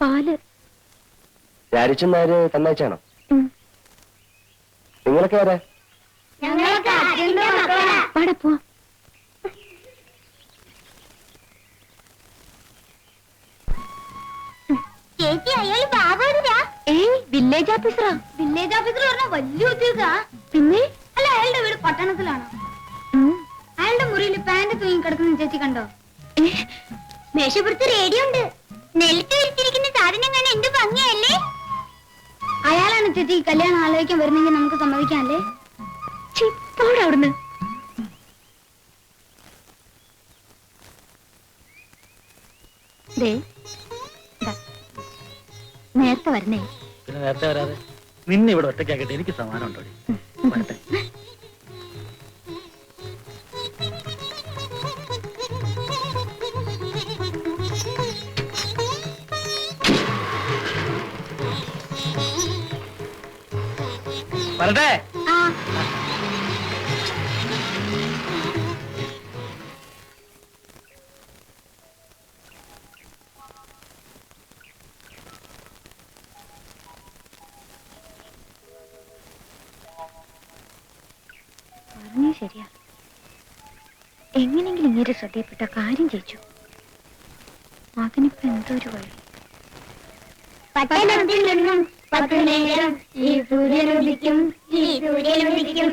പാല്. രാരിച്ചെന്നാര് തന്നയച്ചാണോ? നിങ്ങളൊക്കെ ആരാ? പോ. ചേച്ചി അയാൾ ബാബുരാ? വില്ലേജ് ഓഫീസറാ. വില്ലേജ് ഓഫീസർ പറഞ്ഞ വലിയ ഉദ്യോഗ. പിന്നെ അല്ല, അയാളുടെ വീട് പട്ടണത്തിലാണോ? അയാളുടെ മുറിയിൽ പാന്റ് തൂങ്ങി കിടക്കുന്ന ചേച്ചി കണ്ടോ? മേശപ്പുറത്ത് റേഡിയോ ഉണ്ട്. നെൽത്ത് വിരിച്ചിരിക്കുന്ന സാധനം കാണാൻ എന്ത് ഭംഗിയല്ലേ? അയാളാണ് ചേച്ചി കല്യാണം ആലോചിക്കാൻ വരുന്നെങ്കിൽ നമുക്ക് സമ്മതിക്കാല്ലേ? അവിടുന്ന് നേരത്തെ വരണേ. പിന്നെ നേരത്തെ വരാതെ നിന്നെ ഇവിടെ ഒറ്റയ്ക്കാക്കിട്ട് എനിക്ക് സമാനം ഉണ്ടോ? വരട്ടെ. പറഞ്ഞേ ശരിയാ. എങ്ങനെങ്കിലും ഇങ്ങനെ ശ്രദ്ധയപ്പെട്ട കാര്യം ചെയ്യിച്ചു. അതിനിപ്പോ എന്തൊരു വഴി. പട്ടണത്തിൽ നിന്നും 10 നേരം ഈ സൂര്യനുദിക്കും, ഈ സൂര്യനുദിക്കും.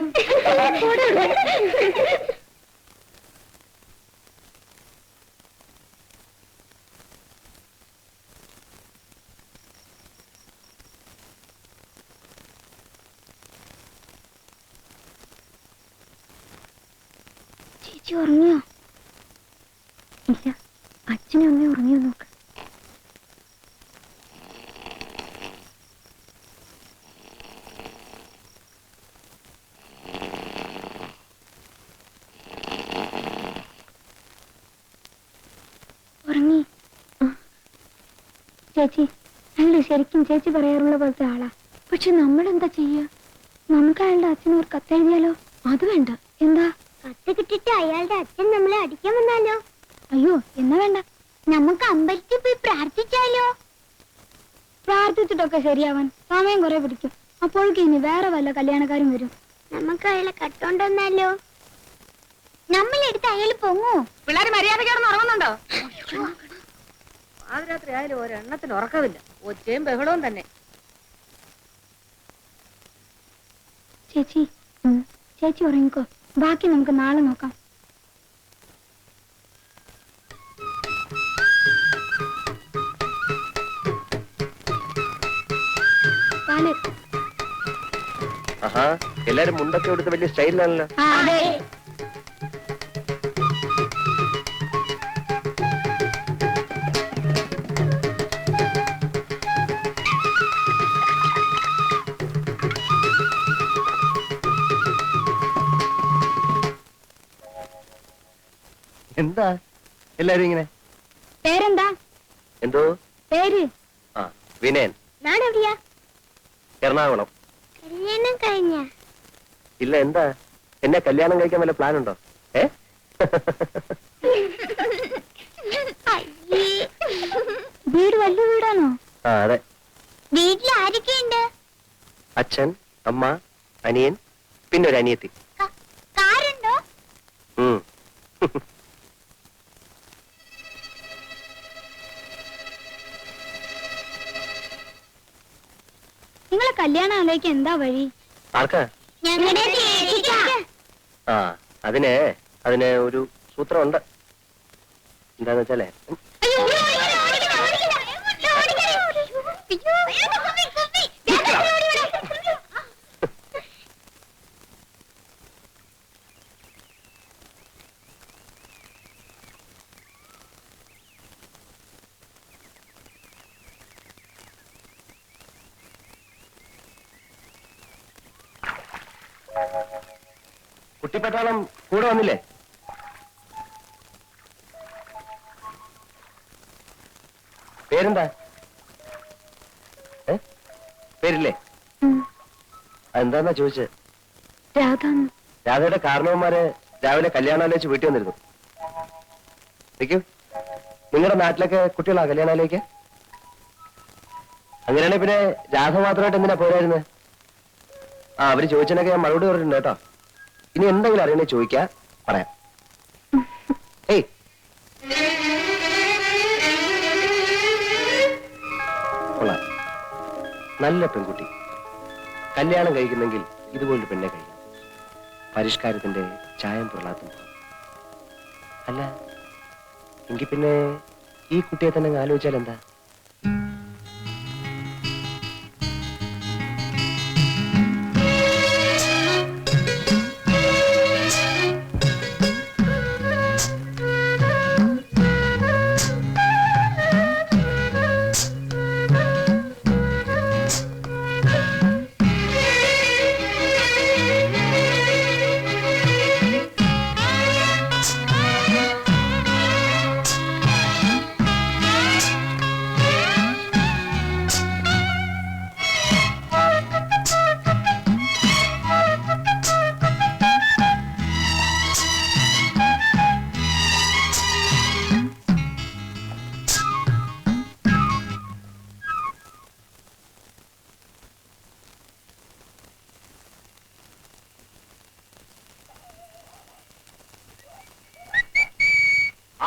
ചേച്ചി ഉറങ്ങിയോ? ഇല്ല, അച്ഛനും അമ്മയും ഉറങ്ങിയോ നോക്ക്. ഉറങ്ങി. ചേച്ചി അയാളുടെ ശരിക്കും ചേച്ചി പറയാറുള്ള പോലത്തെ ആളാ. പക്ഷെ നമ്മളെന്താ ചെയ്യാ? നമുക്ക് അയാളുടെ അച്ഛന് ഒരു കത്തെഴുതിയാലോ? അത് വേണ്ട. എന്താ? കത്ത് കിട്ടിട്ട് അയാളുടെ അച്ഛൻ നമ്മളെ അടിക്കാൻ വന്നാലോ? അയ്യോ, എന്നാ വേണ്ട. നമുക്ക് അമ്പലത്തിൽ പോയി പ്രാർത്ഥിച്ചാലോ? പ്രാർത്ഥിച്ചിട്ടൊക്കെ ശരിയാവാൻ സമയം കുറെ പിടിക്കും. അപ്പോഴേക്കും ഇനി വേറെ വല്ല കല്യാണക്കാരും വരും. നമുക്ക് അയാളെ കട്ടോണ്ടെന്നാലോ? നമ്മളെടുത്ത് അയാൾ പൊങ്ങോ? പിള്ളേര് മര്യാദക്കാരൊന്നും ഉറങ്ങുന്നുണ്ടോ? പാതിരാത്രി ആയാലും ഒരെണ്ണത്തിന് ഉറക്കമില്ല. ഒച്ചയും ബഹളവും തന്നെ. ചേച്ചി ചേച്ചി ഉറങ്ങിക്കോ. ബാക്കി നമുക്ക് നാളെ നോക്കാം. ആഹാ, എല്ലാരും മുണ്ടൊക്കെ എടുത്ത് വലിയ സ്റ്റൈലിലാണല്ലോ. എന്താ എല്ലാരും ഇങ്ങനെ? പേരെന്താ? എന്തോ പേര്? ആ, വിനയൻ. നാടെവിടെയാ? എറണാകുളം. കല്യാണം കഴിഞ്ഞ? ഇല്ല, എന്താ? എന്നെ കല്യാണം കഴിക്കാൻ വല്ല പ്ലാൻ ഉണ്ടോ? വീട് വലിയ വീടാണോ? ആ, അതെ. വീട്ടിൽ ആരൊക്കെയുണ്ട്? അച്ഛൻ, അമ്മ, അനിയൻ, പിന്നെ ഒരു അനിയത്തി. കാറുണ്ടോ? നിങ്ങളെ കല്യാണം ആലോചിക്കാൻ എന്താ വഴി? ആർക്കാ? ആ, അതിന് ഒരു സൂത്രമുണ്ട്. എന്താന്ന് വെച്ചാലേ, കുട്ടിപ്പട്ടാളം കൂടെ വന്നില്ലേ? പേരെന്താ? പേരില്ലേ? എന്താന്നാ ചോദിച്ചത്? രാധയുടെ കാരണവന്മാര് രാവിലെ കല്യാണാലോചിച്ച് വീട്ടിൽ വന്നിരുന്നു. നിൽക്കൂ. നിങ്ങളുടെ നാട്ടിലൊക്കെ കുട്ടികളാ കല്യാണാലോചിക്ക? അങ്ങനെയാണെങ്കിൽ പിന്നെ രാധ മാത്രമായിട്ട് എന്തിനാ പോരായിരുന്നത്? ആ അവര് ചോദിച്ചതിനൊക്കെ ഞാൻ മറുപടി പറഞ്ഞിട്ടുണ്ട് കേട്ടോ. ഇനി എന്തെങ്കിലും അറിയണേ ചോദിക്കാ, പറയാം. ഏയ് കൊള്ളാം, നല്ല പെൺകുട്ടി. കല്യാണം കഴിക്കുന്നെങ്കിൽ ഇതുപോലൊരു പെണ്ണെ കഴിക്കണം. പരിഷ്കാരത്തിന്റെ ചായം പൊള്ളാത്തും. അല്ല എങ്കിൽ പിന്നെ ഈ കുട്ടിയെ തന്നെ അങ്ങ് ആലോചിച്ചാൽ എന്താ?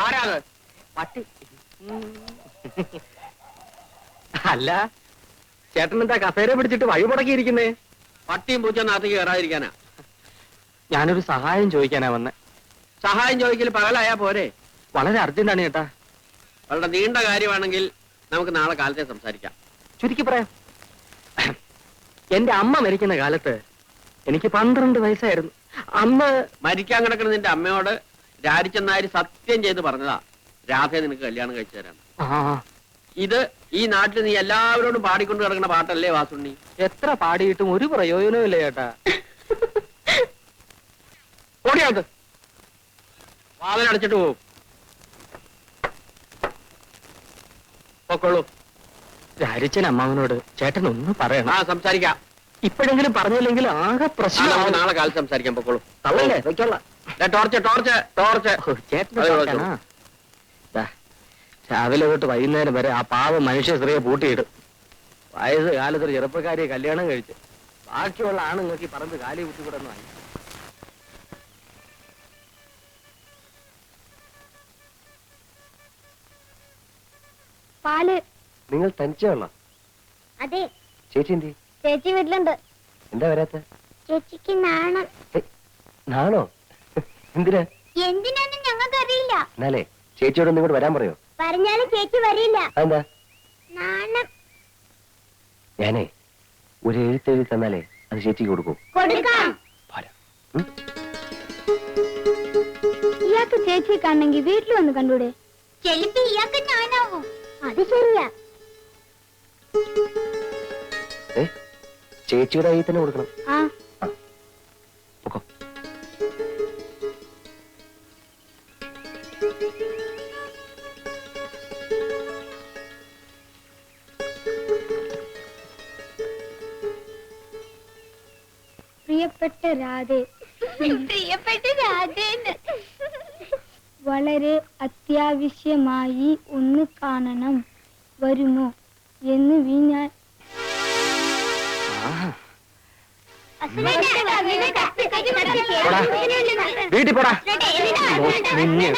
ആരാണ് പട്ടി? അല്ല ചേട്ടൻ എന്താ കസേര പിടിച്ചിട്ട് വഴി മുടക്കിയിരിക്കുന്നേ? പട്ടിയും പൂച്ച നാട്ടിക്ക് കയറാതിരിക്കാനാ. ഞാനൊരു സഹായം ചോദിക്കാനാ വന്നെ. സഹായം ചോദിക്കൽ പകലായാ പോരെ? വളരെ അർജന്റാണ് ചേട്ടാ. വളരെ നീണ്ട കാര്യമാണെങ്കിൽ നമുക്ക് നാളെ കാലത്തെ സംസാരിക്കാം. ചുരുക്കി പറയാം. എന്റെ അമ്മ മരിക്കുന്ന കാലത്ത് എനിക്ക് 12 വയസ്സായിരുന്നു. അന്ന് മരിക്കാൻ കിടക്കുന്ന നിന്റെ അമ്മയോട് രാജിച്ചെന്നാരി സത്യം ചെയ്ത് പറഞ്ഞതാ രാധയെ നിനക്ക് കല്യാണം കഴിച്ചു തരാം. ഇത് ഈ നാട്ടിൽ നീ എല്ലാവരോടും പാടിക്കൊണ്ട് കിടക്കുന്ന പാട്ടല്ലേ വാസുണ്ണി? എത്ര പാടിയിട്ടും ഒരു പ്രയോജനവും ഇല്ല ചേട്ടാ. ഓടിയാത് വാതിലടച്ചിട്ട് പോവും. പൊക്കോളൂ. രാജിച്ചൻ അമ്മാവനോട് ചേട്ടൻ ഒന്ന് പറയണം. ആ സംസാരിക്കാം. ഇപ്പോഴെങ്കിലും പറഞ്ഞില്ലെങ്കിൽ ആകെ നമുക്ക് പ്രശ്നം. നാളെ കാലത്ത് സംസാരിക്കാം. പൊക്കോളൂ. തള്ളല്ലേ വെച്ചോളാം. Torch torch torch. ചേട്ടൻ അതെ, ചോദിക്കാനാ? ദാ, രാവിലെ തൊട്ട് വൈകുന്നേരം വരെ ആ പാവം മനുഷ്യ സ്ത്രീയെ പൂട്ടിയിടും. വയസ്സ് കാലത്തൊരു ചെറുപ്പക്കാരിയെ കല്യാണം കഴിച്ച് ബാക്കിയുള്ള ആണുങ്ങൾക്ക് ഈ പറമ്പ് കാലി കുത്തിക്കൂടെന്ന് വാങ്ങി. പാല്. നിങ്ങൾ തനിച്ചേ ഉള്ള അതെ, ചേച്ചി എന്തി? ചേച്ചി വീട്ടിലുണ്ട്. എന്താ വരാത്ത? ചേച്ചിക്ക് നാണം. നാണോ? എന്തിനാ? എന്തിനാന്ന് ഞങ്ങൾക്ക് അറിയില്ല. എന്നാലേ ചേച്ചിയോട് ഒന്നും ഇങ്ങോട്ട് വരാൻ പറയോ? പറഞ്ഞാലും ചേച്ചി വരില്ല. അതെന്താ? നാണം. ഞാനേ ഒരു എഴുത്തെഴുതി തന്നാലേ അത് ചേച്ചിക്ക് കൊടുക്കും. കൊടുക്കാം. പോരാ. ഇയാൾക്ക് ചേച്ചിയെ കാണണമെങ്കിൽ വീട്ടിൽ വന്ന് കണ്ടൂടെ? ചെലപ്പോ ഇയാൾക്ക് ഞാനാവും. അത് ശരിയാ. ചേച്ചിയുടെ കയ്യിൽ തന്നെ കൊടുക്കണം. ആ പൊക്കോ. പ്രിയപ്പെട്ട രാധേ, പ്രിയപ്പെട്ട രാധേന്ന്. വളരെ അത്യാവശ്യമായി ഒന്ന് കാണണം, വരുമോ എന്ന് ഞാൻ വീട്ടിൽ പോടാ. നിന്നെ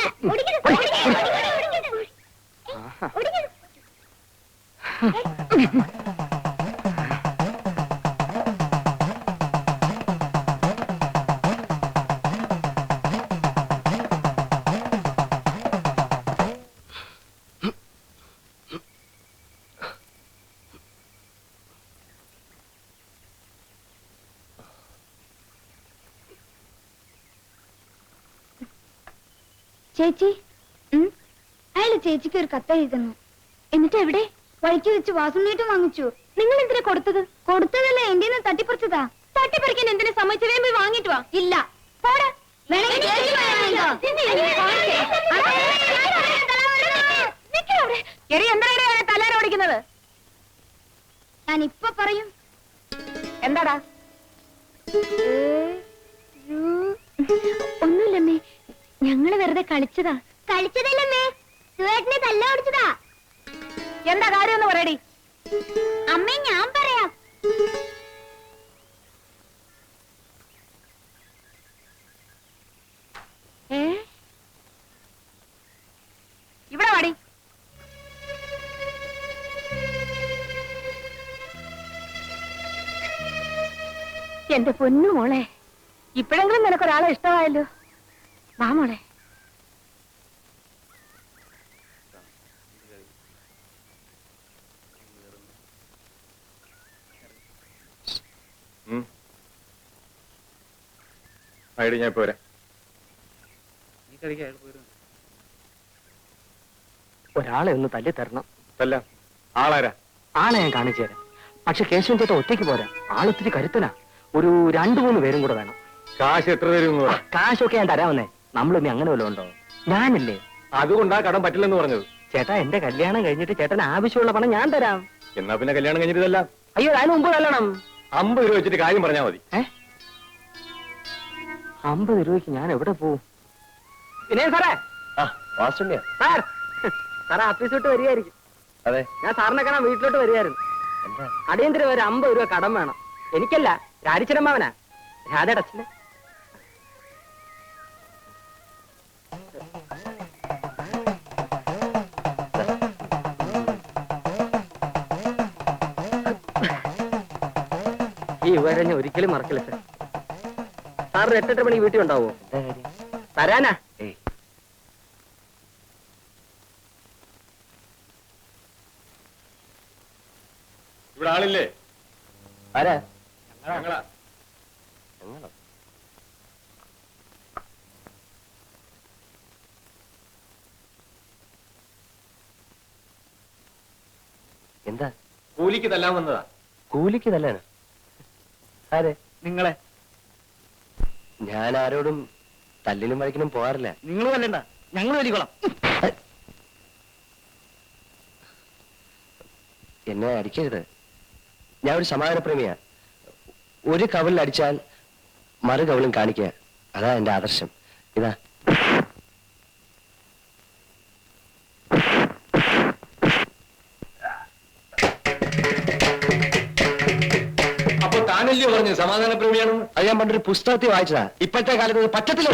ചേച്ചി, അയാള് ചേച്ചിക്ക് ഒരു കത്ത് എഴുതുന്നു. എന്നിട്ട് എവിടെ? വഴിക്ക് വെച്ച് വാസുണ്ണീട്ടും വാങ്ങിച്ചു. നിങ്ങൾ എന്തിനാ കൊടുത്തത്? കൊടുത്തതല്ല, എന്റെ തട്ടിപ്പറിച്ചതാ. തട്ടിപ്പറിക്കാൻ എന്തിനാ സമ്മതിച്ചു? പോയി വാങ്ങിട്ട് വാ. ഇല്ല, പോടാ. തലാരോടിക്കുന്നത് ഞാൻ ഇപ്പൊ പറയും. എന്താടാ? ഒന്നുമില്ലമ്മേ, ഞങ്ങള് വെറുതെ കളിച്ചതാ. കളിച്ചതല്ലമ്മേ, സുവേട്ടനെ തല്ല ഓടിച്ചതാ. എന്താ കാര്യം എന്ന് പറയടി. അമ്മേ ഞാൻ പറയാം. ഇവിടെ വാടി. എന്റെ പൊന്നു മോളെ, ഇപ്പോഴെങ്കിലും നിനക്കൊരാളെ ഇഷ്ടമായല്ലോ. വാ മോളെ. ഐഡി ഞാൻ പോരാ. ഒരാളെ ഒന്ന് തല്ലി തരണം. അല്ല ആളാരാ? ആളെ ഞാൻ കാണിച്ചു തരാം. പക്ഷെ കേശവൻ ചേട്ടൻ ഒറ്റയ്ക്ക് പോരാ, ആളൊത്തിരി കരുത്തനാ. ഒരു 2-3 പേരും കൂടെ വേണം. കാശ് എത്ര തരും? കാശൊക്കെ ഞാൻ തരാമെന്നേ. നമ്മളിനി അങ്ങനെ വല്ലതും ഉണ്ടോ? ഞാനില്ലേ. അതുകൊണ്ടാ കടം പറ്റില്ലെന്ന് പറഞ്ഞത്. ചേട്ടാ, എന്റെ കല്യാണം കഴിഞ്ഞിട്ട് ചേട്ടന് ആവശ്യമുള്ള പണം ഞാൻ തരാം. എന്നാ പിന്നെ കല്യാണം കഴിഞ്ഞിട്ടല്ല. അയ്യോ, അതിന് മുമ്പ് കല്യാണം. 50 രൂപ വെച്ചിട്ട് കാര്യം പറഞ്ഞാൽ മതി. 50 രൂപയ്ക്ക് ഞാൻ എവിടെ പോവും? പിന്നെ സാറേ, വാസുണ്യ. സാർ സാറേ ഓഫീസ് വിട്ട് വരികയായിരിക്കും. അതെ. ഞാൻ സാറിനെ കാണാൻ വീട്ടിലോട്ട് വരികയായിരുന്നു. എന്താ? അടിയന്തരം ഒരു 50 രൂപ കടം വേണം. എനിക്കല്ല, രാജിച്ചനമ്മാവനാ, രാധയുടെ അച്ഛന്. ഈ വിവരം ഞാൻ ഒരിക്കലും മറക്കില്ല സാർ. സാറിന് 8-8 മണി വീട്ടിൽ ഉണ്ടാവോ? തരാനാ. ഇവിടെ ആളില്ലേ? ആരാ? ഞങ്ങളാ. എന്താ? കൂലിക്ക് തല്ലാൻ വന്നതാ. കൂലിക്ക് തല്ലാണ്? ആരെ? നിങ്ങളെ. ഞാൻ ആരോടും തല്ലിനും വഴക്കിനും പോകാറില്ല. നിങ്ങൾ തല്ലണ്ട, ഞങ്ങൾ വലിക്കോളാം. എന്നെ അടിക്കരുത്. ഞാൻ ഒരു സമാധാനപ്രേമിയാ. ഒരു കവലിൽ അടിച്ചാൽ മറു കവലും കാണിക്കുക, അതാ എന്റെ ആദർശം. ഇതാ. അപ്പൊ താനല്ലേ പറഞ്ഞു സമാധാനപ്രേമിയാണെന്ന്? അത് ഞാൻ പണ്ടൊരു പുസ്തകത്തിൽ വായിച്ചതാ. ഇപ്പോഴത്തെ കാലത്ത് അത് പറ്റത്തില്ല.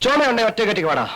ചോമയുണ്ടെ ഒറ്റ കെട്ടിക്ക് വാടാ.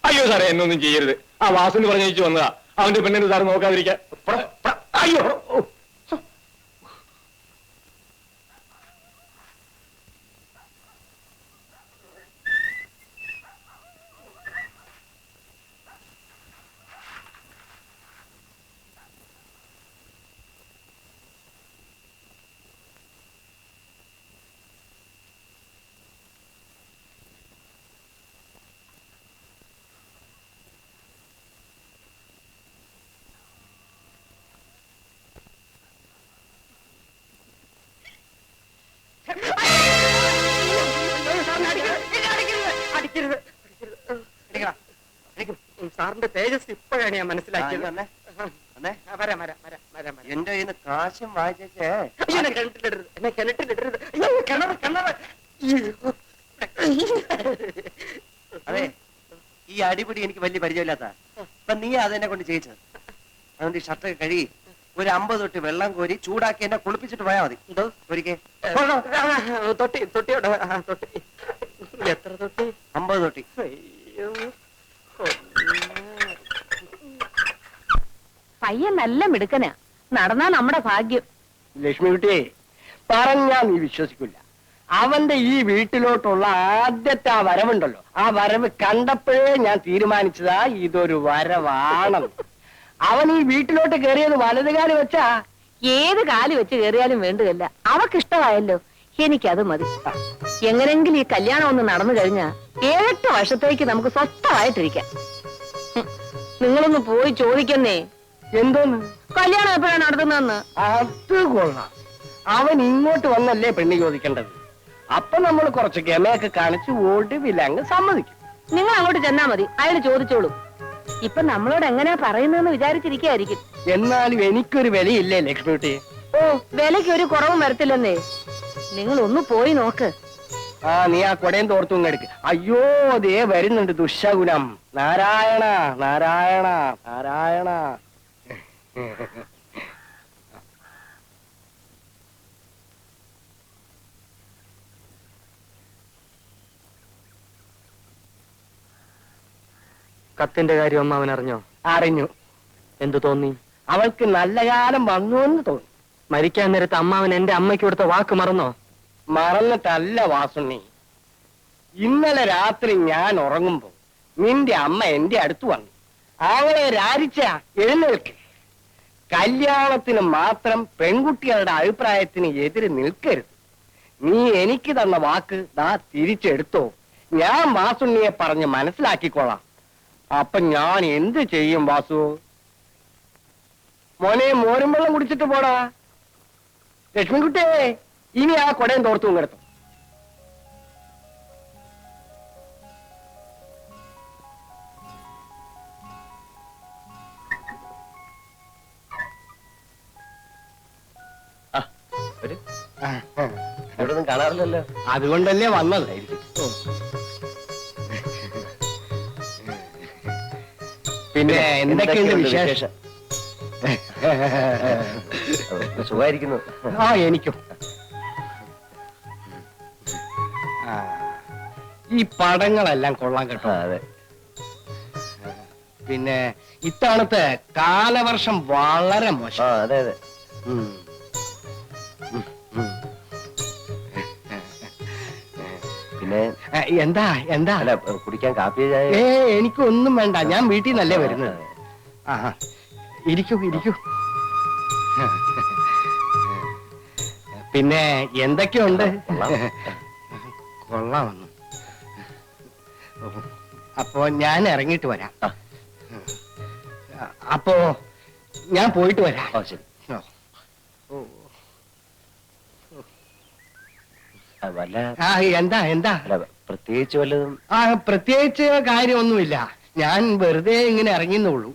അയ്യോ സാറേ, എന്നൊന്നും ചെയ്യരുത്. ആ വാസുവിന് പറഞ്ഞയച്ചു വന്നതാ. അവന്റെ പെണ്ണിന് സാറ് നോക്കാതിരിക്കാൻ. അയ്യോ, സാറിന്റെ തേജസ് ഇപ്പോഴാണ് ഞാൻ മനസ്സിലാക്കിയത്. വന്നേ. വരാം വരാം വരാം വരാം വരാം. എന്റെ കയ്യിൽ നിന്ന് കാശും വായിച്ചേ. അയ്യോ, എന്നെ കിണറ്റിലിടരുത്, എന്നെ കിണറ്റിലിടരുത്. അയ്യോ, കിണറ് കിണറ്. അതെ, ഈ അടിപിടി എനിക്ക് വലിയ പരിചയമില്ലാത്ത. അപ്പൊ നീ അതെന്നെ കൊണ്ട് ചെയ്യിച്ചത്. അതുകൊണ്ട് ഈ ഷർട്ടൊക്കെ കഴുകി ഒരു 50 തൊട്ടി വെള്ളം കോരി ചൂടാക്കി എന്നെ കുളിപ്പിച്ചിട്ട് പോയാൽ മതി. എന്തോ ഒരിക്കൽ തൊട്ടി തൊട്ടിയോടെ തൊട്ടി. എത്ര തൊട്ടി? 50 തൊട്ടി. അയ്യോ, പയ്യൻ നല്ല മിടുക്കനാ, നടന്നാ നമ്മുടെ ഭാഗ്യം. ലക്ഷ്മി കുട്ടിയെ പറഞ്ഞാ നീ വിശ്വസിക്കില്ല. അവന്റെ ഈ വീട്ടിലോട്ടുള്ള ആദ്യത്തെ ആ വരവുണ്ടല്ലോ, ആ വരവ് കണ്ടപ്പോഴേ ഞാൻ തീരുമാനിച്ചതാ ഇതൊരു വരവാണെന്ന്. അവൻ ഈ വീട്ടിലോട്ട് കയറിയത് വലതുകാലി വെച്ചാ. ഏത് കാല് വെച്ച് കയറിയാലും വേണ്ടതല്ല, അവക്കിഷ്ടമായല്ലോ, എനിക്കത് മതി. എങ്ങനെങ്കിലും ഈ കല്യാണം ഒന്ന് നടന്നു കഴിഞ്ഞാ 7-8 വർഷത്തേക്ക് നമുക്ക് സ്വസ്ഥമായിട്ടിരിക്കാം. നിങ്ങളൊന്ന് പോയി ചോദിക്കുന്നേ, എന്തോന്ന് കല്യാണം എപ്പോഴാണ് നടത്തുന്നതെന്ന്. അത് കൊള്ളാം. അവൻ ഇങ്ങോട്ട് വന്നല്ലേ പെണ്ണ് ചോദിക്കേണ്ടത്. അപ്പൊ നമ്മൾ കുറച്ച് ഗമയൊക്കെ കാണിച്ച് ഒടുവിലങ്ങ് സമ്മതിക്കും. നിങ്ങൾ അങ്ങോട്ട് ചെന്നാ മതി, അയാൾ ചോദിച്ചോളൂ. ഇപ്പൊ നമ്മളോട് എങ്ങനെയാ പറയുന്നതെന്ന് വിചാരിച്ചിരിക്കായിരിക്കും. എന്നാലും എനിക്കൊരു വിലയില്ലേ ലക്ഷ്മി കുട്ടി. ഓ, വിലയ്ക്ക് ഒരു കുറവും വരത്തില്ലെന്നേ. നിങ്ങൾ ഒന്ന് പോയി നോക്ക്. ആ, നീ ആ കൊടയും തോർത്തും എടുക്ക്. അയ്യോ, ദേ വരുന്നുണ്ട് ദുശകുനം. നാരായണ നാരായണ നാരായണ. കത്തിന്റെ കാര്യം അമ്മ അവൻ അറിഞ്ഞോ? അറിഞ്ഞു. എന്തു തോന്നി? അവൾക്ക് നല്ല കാലം വന്നു എന്ന് തോന്നി. മരിക്കാൻ നേരത്ത് അമ്മാവൻ എന്റെ അമ്മയ്ക്ക് കൊടുത്ത വാക്ക് മറന്നോ? മറന്നിട്ടല്ല വാസുണ്ണി. ഇന്നലെ രാത്രി ഞാൻ ഉറങ്ങുമ്പോ നിന്റെ അമ്മ എന്റെ അടുത്ത് വന്നു. അവളെ രാരിച്ച എഴുന്നേൽക്ക്. കല്യാണത്തിന് മാത്രം പെൺകുട്ടികളുടെ അഭിപ്രായത്തിന് എതിര് നിൽക്കരുത്. നീ എനിക്ക് തന്ന വാക്ക് ദാ തിരിച്ചെടുത്തോ. ഞാൻ വാസുണ്ണിയെ പറഞ്ഞ് മനസ്സിലാക്കിക്കോളാം. അപ്പൊ ഞാൻ എന്ത് ചെയ്യും വാസു? മോനെ, മോരും വെള്ളം കുടിച്ചിട്ട് പോടാ. ലക്ഷ്മിക്കുട്ടിയെ, ഇനി ആ കൊടയും തോർത്തും കിടത്തും. ഇവിടെ ഒന്നും കാണാറില്ലല്ലോ. അതുകൊണ്ടല്ലേ വന്നതായിരിക്കും. പിന്നെ എന്തൊക്കെയുണ്ട് വിശേഷം? സുഖമായിരിക്കുന്നു. ആ, എനിക്കും. ഈ പടങ്ങളെല്ലാം കൊള്ളാൻ കേട്ടോ. അതെ. പിന്നെ ഇത്തവണത്തെ കാലവർഷം വളരെ മോശം. അതെ അതെ. പിന്നെ എന്താ എന്താ? അല്ല, കുടിക്കാൻ കാപ്പി ചായ? എനിക്കൊന്നും വേണ്ട, ഞാൻ വീട്ടിൽ നിന്നല്ലേ വരുന്നത്. ആ, ഇരിക്കൂ ഇരിക്കൂ. പിന്നെ എന്തൊക്കെയുണ്ട്? കൊള്ളാമെന്ന്. അപ്പോ ഞാൻ ഇറങ്ങിയിട്ട് വരാം. അപ്പോ ഞാൻ പോയിട്ട് വരാം. ഓ, ശരി. വല്ല എന്താ എന്താ? അല്ല, പ്രത്യേകിച്ച് വല്ലതും? പ്രത്യേകിച്ച് കാര്യമൊന്നുമില്ല. ഞാൻ വെറുതെ ഇങ്ങനെ ഇറങ്ങിയെന്നുള്ളൂ.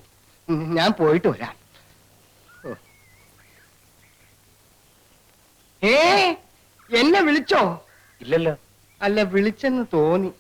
ഞാൻ പോയിട്ട് വരാം. എന്നെ വിളിച്ചോ? ഇല്ലല്ലോ. അല്ല, വിളിച്ചെന്ന് തോന്നി.